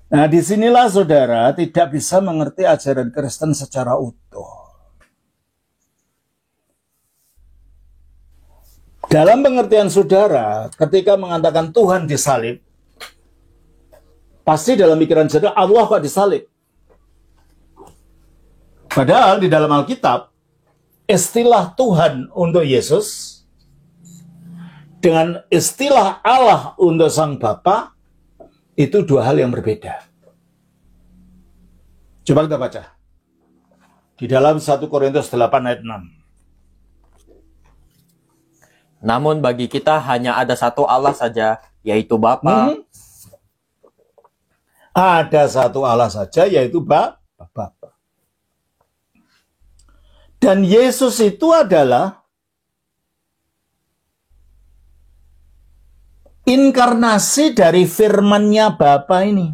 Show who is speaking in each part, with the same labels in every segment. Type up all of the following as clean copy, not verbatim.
Speaker 1: Nah, disinilah saudara tidak bisa mengerti ajaran Kristen secara utuh. Dalam pengertian saudara, ketika mengatakan Tuhan disalib, pasti dalam pikiran saudara, Allah kok disalib? Padahal di dalam Alkitab, istilah Tuhan untuk Yesus dengan istilah Allah untuk Sang Bapa itu dua hal yang berbeda. Coba kita baca. Di dalam 1 Korintus 8 ayat 6.
Speaker 2: Namun bagi kita hanya ada satu Allah saja, yaitu Bapa.
Speaker 1: Ada satu Allah saja, yaitu Bapa. Dan Yesus itu adalah inkarnasi dari firman-Nya Bapa ini.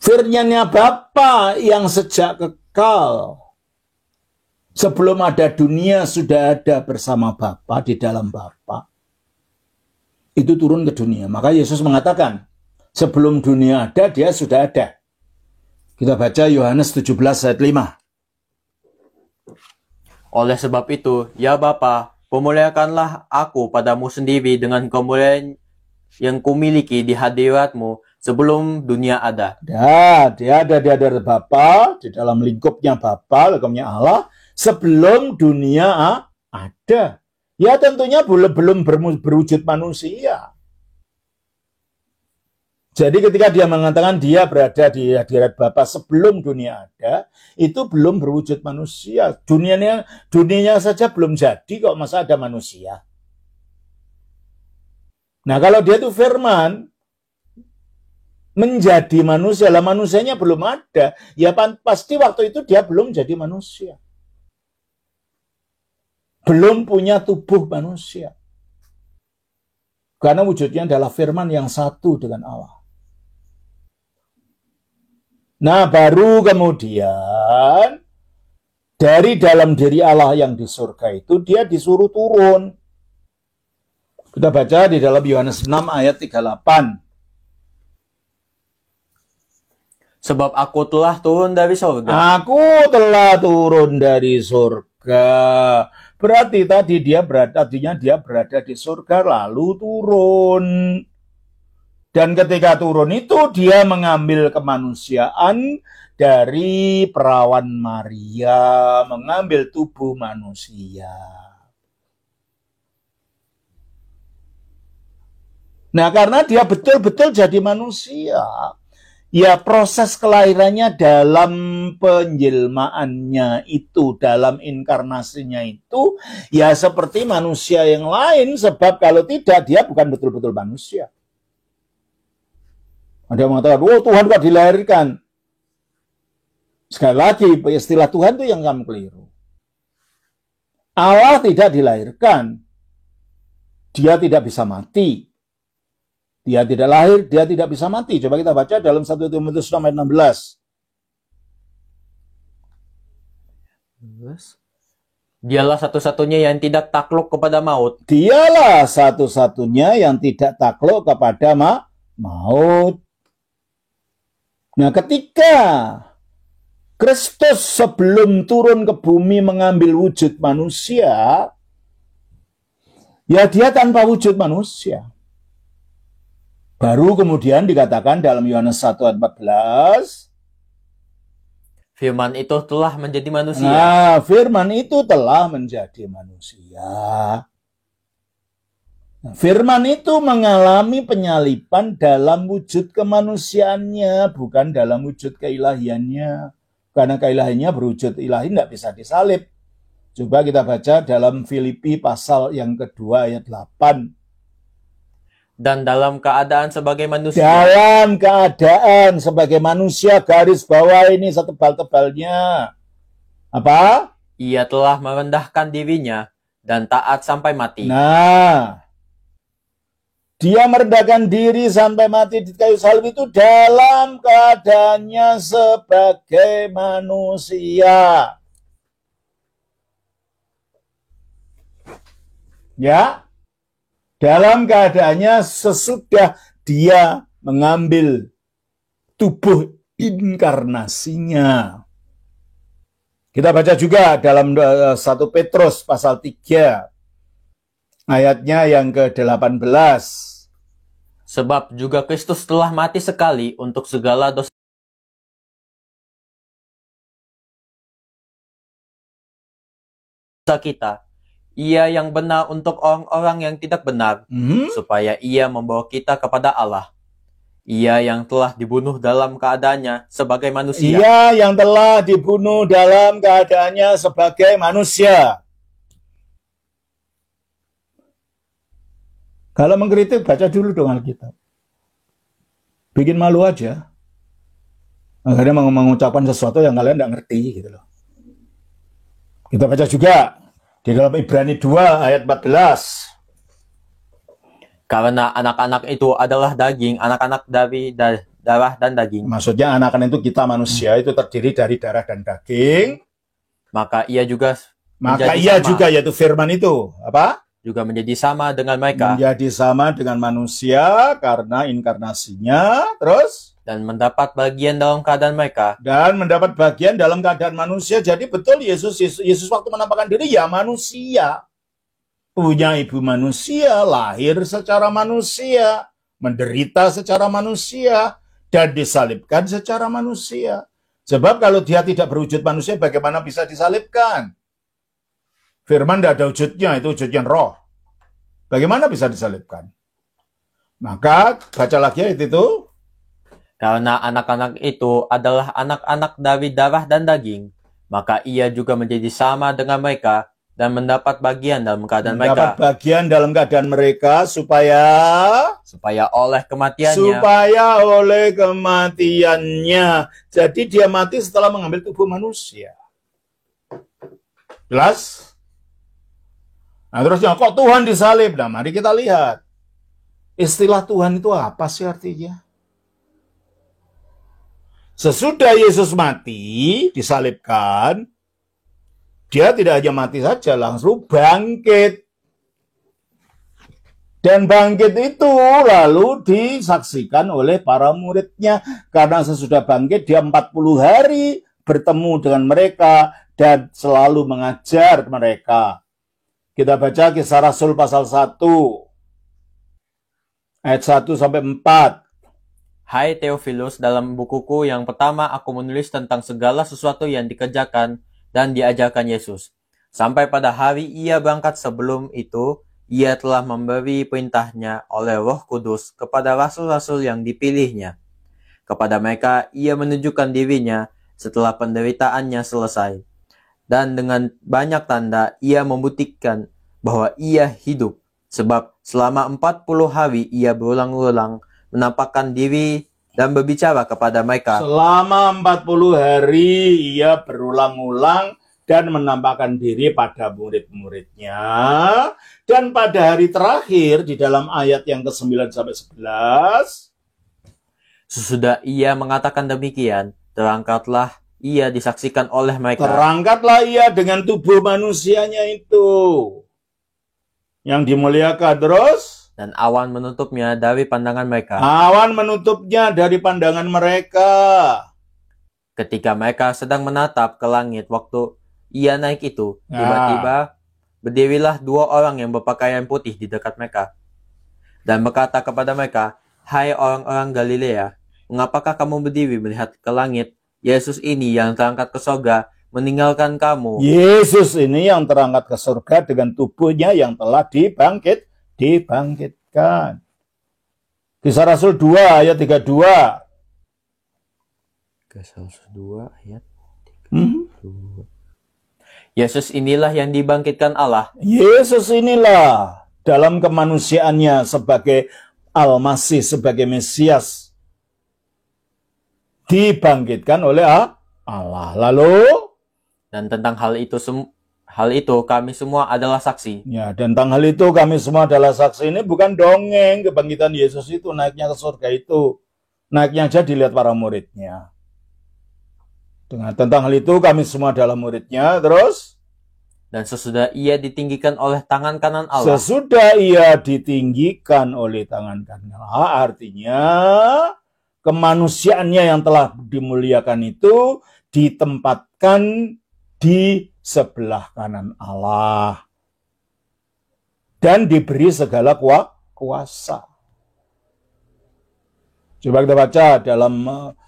Speaker 1: Firman-Nya Bapa yang sejak kekal, sebelum ada dunia sudah ada bersama Bapa, di dalam Bapa. Itu turun ke dunia. Maka Yesus mengatakan, sebelum dunia ada, dia sudah ada. Kita baca Yohanes 17 ayat 5.
Speaker 2: Oleh sebab itu, ya Bapa, pemuliakanlah aku padamu sendiri dengan kemuliaan yang kumiliki di hadiratmu sebelum dunia ada.
Speaker 1: Dia ada di hadirat Bapa, di dalam lingkupnya Bapa, lingkupnya Allah, sebelum dunia ada. Ya tentunya belum berwujud manusia. Jadi ketika dia mengatakan dia berada di hadirat Bapa sebelum dunia ada, itu belum berwujud manusia. Dunianya saja belum jadi kok, masa ada manusia. Nah kalau dia itu firman, menjadi manusia, lah manusianya belum ada, ya pasti waktu itu dia belum jadi manusia. Belum punya tubuh manusia. Karena wujudnya adalah firman yang satu dengan Allah. Nah, baru kemudian dari dalam diri Allah yang di surga itu dia disuruh turun. Kita baca di dalam Yohanes 6 ayat 38.
Speaker 2: Sebab aku telah turun dari surga.
Speaker 1: Aku telah turun dari surga. Berarti tadi dia berada di surga lalu turun. Dan ketika turun itu dia mengambil kemanusiaan dari perawan Maria, mengambil tubuh manusia. Nah, karena dia betul-betul jadi manusia, ya proses kelahirannya dalam penjelmaannya itu, dalam inkarnasinya itu, ya seperti manusia yang lain, sebab kalau tidak dia bukan betul-betul manusia. Ada yang mengatakan, oh Tuhan kok dilahirkan. Sekali lagi, istilah Tuhan itu yang kamu keliru. Allah tidak dilahirkan. Dia tidak bisa mati. Dia tidak lahir, dia tidak bisa mati. Coba kita baca dalam 1 Timotius 6 ayat 16.
Speaker 2: Dialah satu-satunya yang tidak takluk kepada maut.
Speaker 1: Dialah satu-satunya yang tidak takluk kepada maut. Nah, ketika Kristus sebelum turun ke bumi mengambil wujud manusia, ya dia tanpa wujud manusia. Baru kemudian dikatakan dalam Yohanes 1 ayat 14,
Speaker 2: Firman itu telah menjadi manusia.
Speaker 1: Nah, firman itu telah menjadi manusia. Firman itu mengalami penyaliban dalam wujud kemanusiaannya, bukan dalam wujud keilahiannya. Karena keilahiannya berwujud ilahi, tidak bisa disalib. Coba kita baca dalam Filipi pasal yang kedua ayat 8.
Speaker 2: Dan dalam keadaan sebagai manusia.
Speaker 1: Dalam keadaan sebagai manusia, garis bawah ini setebal-tebalnya. Apa?
Speaker 2: Ia telah merendahkan dirinya dan taat sampai mati.
Speaker 1: Nah, dia merendahkan diri sampai mati di kayu salib itu dalam keadaannya sebagai manusia. Ya, dalam keadaannya sesudah dia mengambil tubuh inkarnasinya. Kita baca juga dalam 1 Petrus pasal 3 ayatnya yang ke-18.
Speaker 2: Sebab juga Kristus telah mati sekali untuk segala dosa kita. Ia yang benar untuk orang-orang yang tidak benar, supaya ia membawa kita kepada Allah. Ia yang telah dibunuh dalam keadaannya sebagai manusia.
Speaker 1: Ia yang telah dibunuh dalam keadaannya sebagai manusia. Kalau mengkritik, baca dulu dong Alkitab. Bikin malu aja. Akhirnya mengucapkan sesuatu yang kalian tidak ngerti gitu loh. Kita baca juga di dalam Ibrani 2 ayat 14.
Speaker 2: Karena anak-anak itu adalah daging, anak-anak dari darah dan daging.
Speaker 1: Maksudnya anak-anak itu kita manusia itu terdiri dari darah dan daging.
Speaker 2: Maka ia juga
Speaker 1: yaitu firman itu apa?
Speaker 2: Juga menjadi sama dengan mereka.
Speaker 1: Menjadi sama dengan manusia karena inkarnasinya, terus
Speaker 2: dan mendapat bagian dalam keadaan mereka.
Speaker 1: Dan mendapat bagian dalam keadaan manusia. Jadi betul Yesus waktu menampakkan diri ya manusia. Punya ibu manusia, lahir secara manusia, menderita secara manusia, dan disalibkan secara manusia. Sebab kalau dia tidak berwujud manusia, bagaimana bisa disalibkan? Firman tidak ada wujudnya, itu wujudnya roh. Bagaimana bisa disalibkan? Maka, baca lagi ayat itu.
Speaker 2: Karena anak-anak itu adalah anak-anak dari darah dan daging, maka ia juga menjadi sama dengan mereka, dan mendapat bagian dalam keadaan mereka.
Speaker 1: Mendapat bagian dalam keadaan mereka supaya
Speaker 2: oleh kematiannya.
Speaker 1: Jadi dia mati setelah mengambil tubuh manusia. Jelas? Nah terusnya kok Tuhan disalib? Nah mari kita lihat. Istilah Tuhan itu apa sih artinya? Sesudah Yesus mati, disalibkan, dia tidak hanya mati saja, langsung bangkit. Dan bangkit itu lalu disaksikan oleh para muridnya. Karena sesudah bangkit, dia 40 hari bertemu dengan mereka dan selalu mengajar mereka. Kita baca Kisah Rasul pasal 1, ayat 1-4.
Speaker 2: Hai Theophilus, dalam bukuku yang pertama aku menulis tentang segala sesuatu yang dikerjakan dan diajarkan Yesus. Sampai pada hari ia berangkat, sebelum itu, ia telah memberi perintahnya oleh Roh Kudus kepada rasul-rasul yang dipilihnya. Kepada mereka ia menunjukkan dirinya setelah penderitaannya selesai. Dan dengan banyak tanda ia membuktikan bahwa ia hidup. Sebab selama 40 hari ia berulang-ulang menampakkan diri dan berbicara kepada mereka.
Speaker 1: Selama 40 hari ia berulang-ulang dan menampakkan diri pada murid-muridnya. Dan pada hari terakhir di dalam ayat yang ke-9-11,
Speaker 2: sesudah ia mengatakan demikian, terangkatlah ia disaksikan oleh mereka.
Speaker 1: Terangkatlah ia dengan tubuh manusianya itu yang dimuliakan terus.
Speaker 2: Dan awan menutupnya dari pandangan mereka.
Speaker 1: Awan menutupnya dari pandangan mereka.
Speaker 2: Ketika mereka sedang menatap ke langit waktu ia naik itu, tiba-tiba berdirilah 2 orang yang berpakaian putih di dekat mereka. Dan berkata kepada mereka, hai orang-orang Galilea, mengapakah kamu berdiri melihat ke langit? Yesus ini yang terangkat ke surga meninggalkan kamu.
Speaker 1: Yesus ini yang terangkat ke surga dengan tubuhnya yang telah dibangkitkan. Kisah Rasul 2 ayat 32.
Speaker 2: Kisah Rasul 2 ayat 32. Yesus inilah yang dibangkitkan Allah.
Speaker 1: Yesus inilah dalam kemanusiaannya sebagai Al-Masih, sebagai Mesias, dibangkitkan oleh Allah. Lalu
Speaker 2: dan tentang hal itu kami semua adalah saksi.
Speaker 1: Ya, dan tentang hal itu kami semua adalah saksi. Ini bukan dongeng, kebangkitan Yesus itu, naiknya ke surga itu. Naiknya aja dilihat para muridnya. Tentang hal itu kami semua adalah muridnya. Terus
Speaker 2: Dan sesudah ia ditinggikan oleh tangan kanan Allah.
Speaker 1: Sesudah ia ditinggikan oleh tangan kanan Allah, artinya kemanusiaannya yang telah dimuliakan itu ditempatkan di sebelah kanan Allah dan diberi segala kuasa. Coba kita baca dalam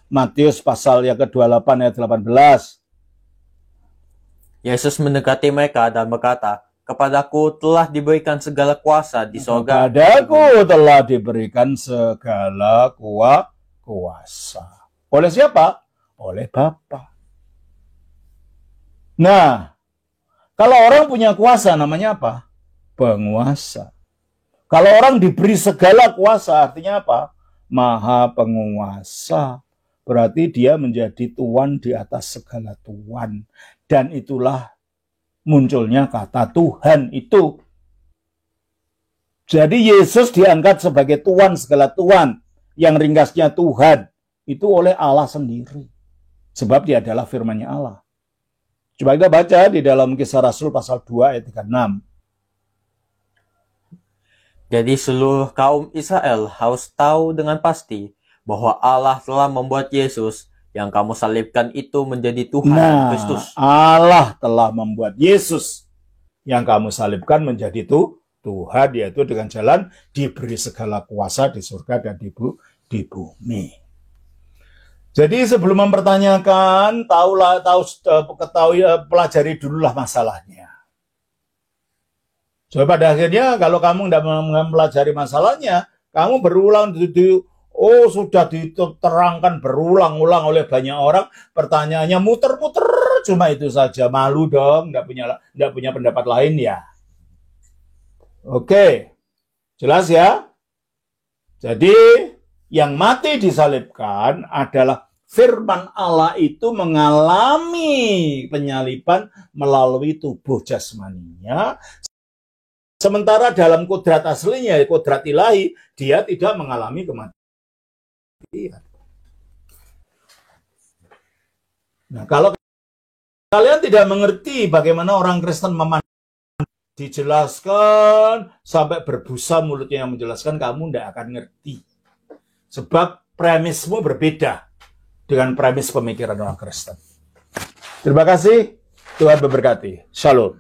Speaker 1: Matius pasal yang ke-28 ayat 18.
Speaker 2: Yesus mendekati mereka dan berkata, "Kepadaku telah diberikan segala kuasa di sorga."
Speaker 1: Kepadaku telah diberikan segala kuasa. Oleh siapa? Oleh Bapa. Nah, kalau orang punya kuasa namanya apa? Penguasa. Kalau orang diberi segala kuasa artinya apa? Maha penguasa. Berarti dia menjadi tuan di atas segala tuan. Dan itulah munculnya kata Tuhan itu. Jadi Yesus diangkat sebagai tuan segala tuan. Yang ringkasnya Tuhan. Itu oleh Allah sendiri. Sebab dia adalah firman-Nya Allah. Coba kita baca di dalam Kisah Rasul pasal 2 ayat 36.
Speaker 2: Jadi seluruh kaum Israel harus tahu dengan pasti bahwa Allah telah membuat Yesus yang kamu salibkan itu menjadi Tuhan Kristus.
Speaker 1: Allah telah membuat Yesus yang kamu salibkan menjadi Tuhan, yaitu dengan jalan diberi segala kuasa di surga dan di bumi. Jadi sebelum mempertanyakan, pelajari dululah masalahnya. So, pada akhirnya kalau kamu tidak mempelajari masalahnya, kamu berulang sudah diterangkan berulang-ulang oleh banyak orang, pertanyaannya muter-muter cuma itu saja, malu dong, tidak punya pendapat lain ya. Oke, jelas ya. Jadi yang mati disalibkan adalah firman Allah itu mengalami penyaliban melalui tubuh jasmaninya. Sementara dalam kodrat aslinya, kodrat ilahi, dia tidak mengalami kematian. Nah, kalau kalian tidak mengerti bagaimana orang Kristen dijelaskan sampai berbusa mulutnya yang menjelaskan, kamu tidak akan ngerti. Sebab premismu berbeda dengan premis pemikiran orang Kristen. Terima kasih, Tuhan memberkati. Shalom.